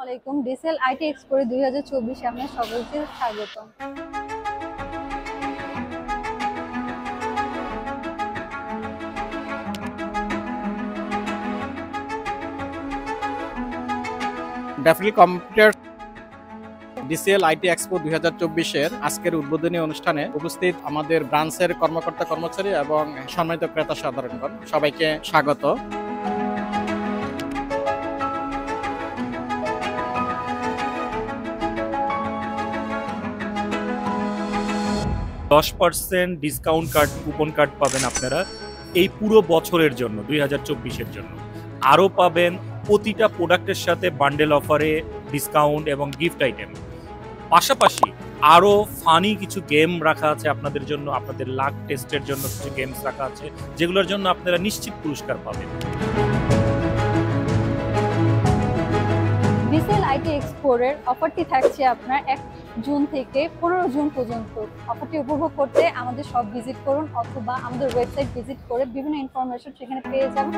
আলাইকুম। Diesel IT expo 2024 এ আপনাদের সবাইকে স্বাগতম। Definitely computer DCL IT expo 2024 এর আজকের উদ্বোধনী অনুষ্ঠানে উপস্থিত আমাদের ব্রাঞ্চের কর্মকর্তা কর্মচারী এবং সম্মানিত ক্রেতা সাধারণগণ সবাইকে স্বাগত। %10 ডিসকাউন্ট কার্ড কুপন কার্ড পাবেন আপনারা এই পুরো বছরের জন্য 2024-এর জন্য। আরও পাবেন প্রতিটা প্রোডাক্টের সাথে বান্ডেল অফারে ডিসকাউন্ট এবং গিফট আইটেম। পাশাপাশি আরও ফানি কিছু গেম রাখা আছে আপনাদের জন্য, আপনাদের লাক টেস্টের জন্য কিছু গেমস রাখা আছে যেগুলোর জন্য আপনারা নিশ্চিত পুরস্কার পাবেন। ডিসেল আইটি এক্সপো এর অফারটি থাকছে আপনার 1 জুন থেকে 15 জুন পর্যন্ত। অফারটি উপভোগ করতে আমাদের শপ ভিজিট করুন অথবা আমাদের ওয়েবসাইট ভিজিট করে বিভিন্ন ইনফরমেশন সেখানে পেয়ে যাবেন।